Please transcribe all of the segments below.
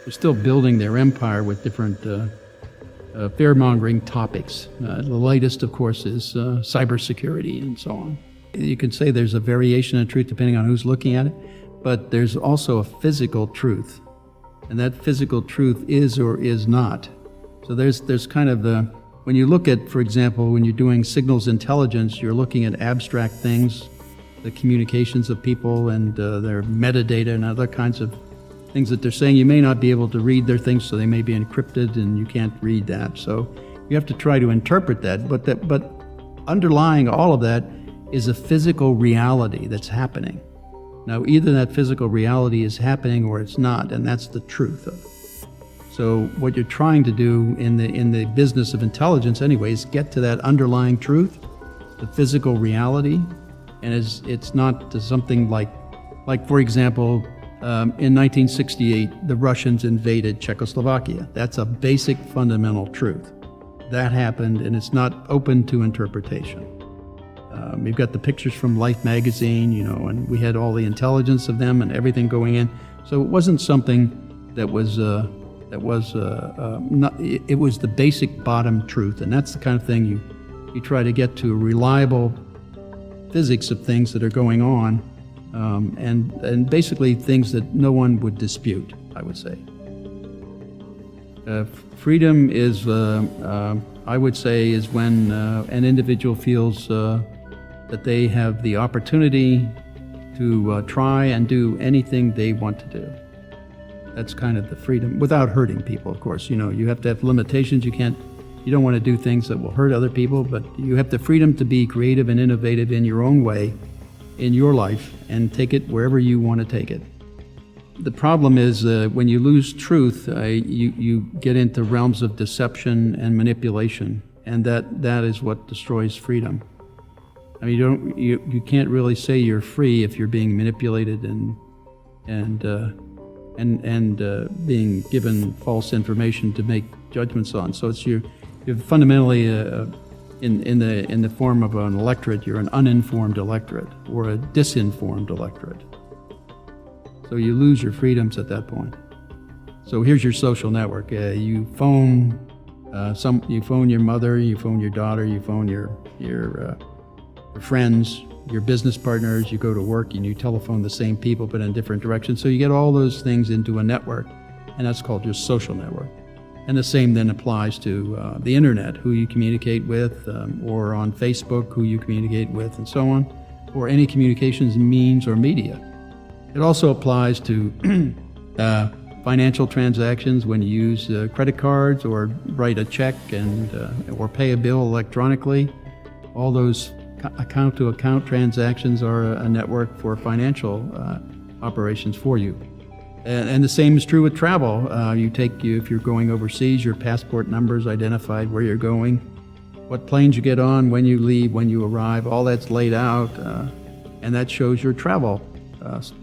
They're still building their empire with different fear-mongering topics. The latest, of course, is cybersecurity and so on. You can say there's a variation of truth depending on who's looking at it, but there's also a physical truth, and that physical truth is or is not. So there's kind of when you look at, for example, when you're doing signals intelligence, you're looking at abstract things, the communications of people and their metadata and other kinds of things that they're saying. You may not be able to read their things, so they may be encrypted and you can't read that. So you have to try to interpret that, but underlying all of that is a physical reality that's happening. Now, either that physical reality is happening or it's not, and that's the truth of it. So what you're trying to do in the business of intelligence anyway is get to that underlying truth, the physical reality, and it's not something like for example, in 1968, the Russians invaded Czechoslovakia. That's a basic fundamental truth. That happened, and it's not open to interpretation. We've got the pictures from Life magazine, and we had all the intelligence of them and everything going in. So it wasn't something that was not. It was the basic bottom truth, and that's the kind of thing you try to get to, reliable physics of things that are going on, and basically things that no one would dispute, I would say. Freedom is, I would say, is when an individual feels that they have the opportunity to try and do anything they want to do. That's kind of the freedom, without hurting people, of course. You have to have limitations. You don't want to do things that will hurt other people, but you have the freedom to be creative and innovative in your own way, in your life, and take it wherever you want to take it. The problem is when you lose truth, you get into realms of deception and manipulation, and that is what destroys freedom. I mean, you can't really say you're free if you're being manipulated and being given false information to make judgments on. So you're fundamentally in the form of an electorate. You're an uninformed electorate or a disinformed electorate. So you lose your freedoms at that point. So here's your social network. You phone your mother, you phone your daughter, you phone your friends, your business partners. You go to work and you telephone the same people but in different directions. So you get all those things into a network, and that's called your social network. And the same then applies to the internet, who you communicate with, or on Facebook, who you communicate with, and so on, or any communications means or media. It also applies to financial transactions when you use credit cards or write a check or pay a bill electronically. All those account-to-account transactions are a network for financial operations for you. And the same is true with travel. If you're going overseas, your passport number is identified, where you're going, what planes you get on, when you leave, when you arrive, all that's laid out, and that shows your travel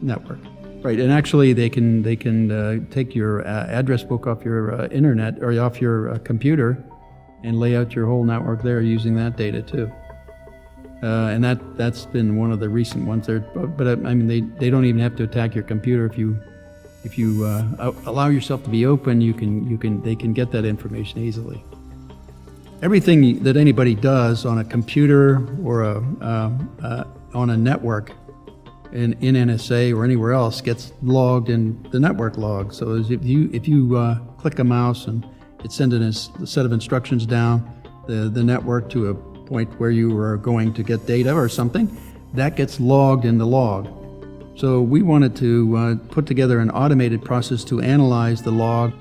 network. Right, and actually they can take your address book off your internet or off your computer and lay out your whole network there using that data too. And that's been one of the recent ones there. But I mean, they don't even have to attack your computer. If you allow yourself to be open, they can get that information easily. Everything that anybody does on a computer or on a network in NSA or anywhere else gets logged in the network log. So if you click a mouse and it's sending a set of instructions down the network to a point where you are going to get data or something, that gets logged in the log. So we wanted to put together an automated process to analyze the log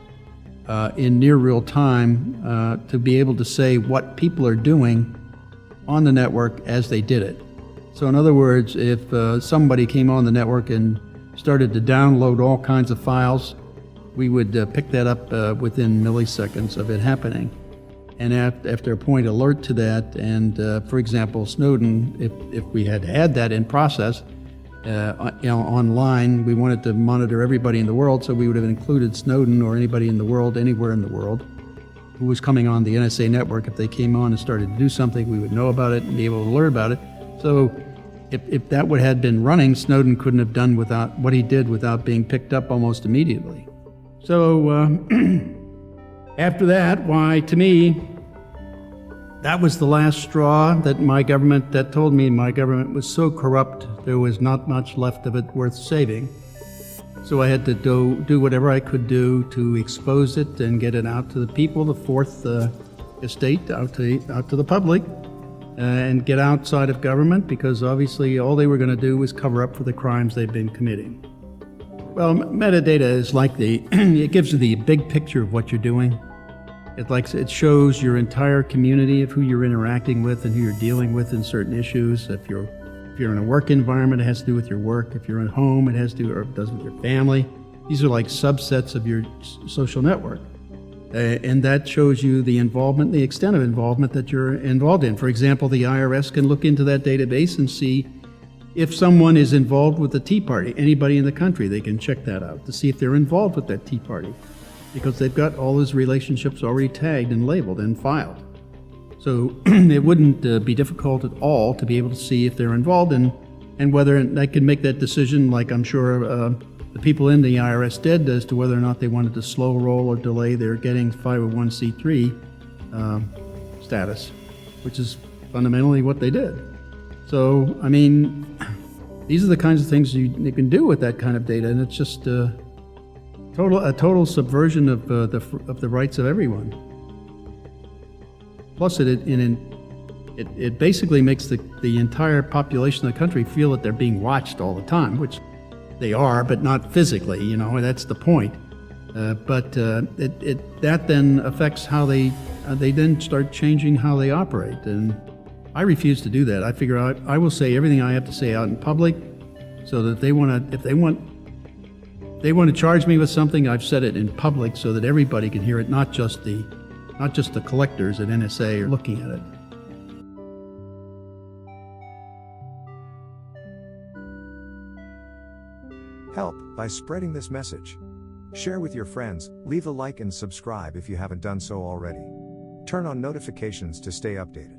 in near real time to be able to say what people are doing on the network as they did it. So in other words, if somebody came on the network and started to download all kinds of files, we would pick that up within milliseconds of it happening. And after a point alert to that, and for example, Snowden, if we had that in process, online, we wanted to monitor everybody in the world, so we would have included Snowden or anybody in the world, anywhere in the world, who was coming on the NSA network. If they came on and started to do something, we would know about it and be able to learn about it. So if that had been running, Snowden couldn't have done what he did without being picked up almost immediately. So after that, why, to me, that was the last straw that told me my government was so corrupt, there was not much left of it worth saving. So I had to do whatever I could do to expose it and get it out to the people, the fourth estate, out to the public, and get outside of government, because obviously all they were going to do was cover up for the crimes they've been committing. Well, metadata is like it gives you the big picture of what you're doing. It shows your entire community of who you're interacting with and who you're dealing with in certain issues. If you're in a work environment, it has to do with your work. If you're at home, it does with your family. These are like subsets of your social network. And that shows you the involvement, the extent of involvement that you're involved in. For example, the IRS can look into that database and see if someone is involved with the Tea Party. Anybody in the country, they can check that out to see if they're involved with that Tea Party, because they've got all those relationships already tagged and labeled and filed. So it wouldn't be difficult at all to be able to see if they're involved and whether they can make that decision, like I'm sure the people in the IRS did, as to whether or not they wanted to slow roll or delay their getting 501c3 status, which is fundamentally what they did. So, I mean, these are the kinds of things you can do with that kind of data, and it's just a total subversion of the rights of everyone. Plus, it basically makes the entire population of the country feel that they're being watched all the time, which they are, but not physically. That's the point. But that then affects how they then start changing how they operate, and I refuse to do that. I figure I will say everything I have to say out in public, so that if they want to charge me with something, I've said it in public so that everybody can hear it, not just the collectors at NSA are looking at it. Help by spreading this message. Share with your friends, leave a like and subscribe if you haven't done so already. Turn on notifications to stay updated.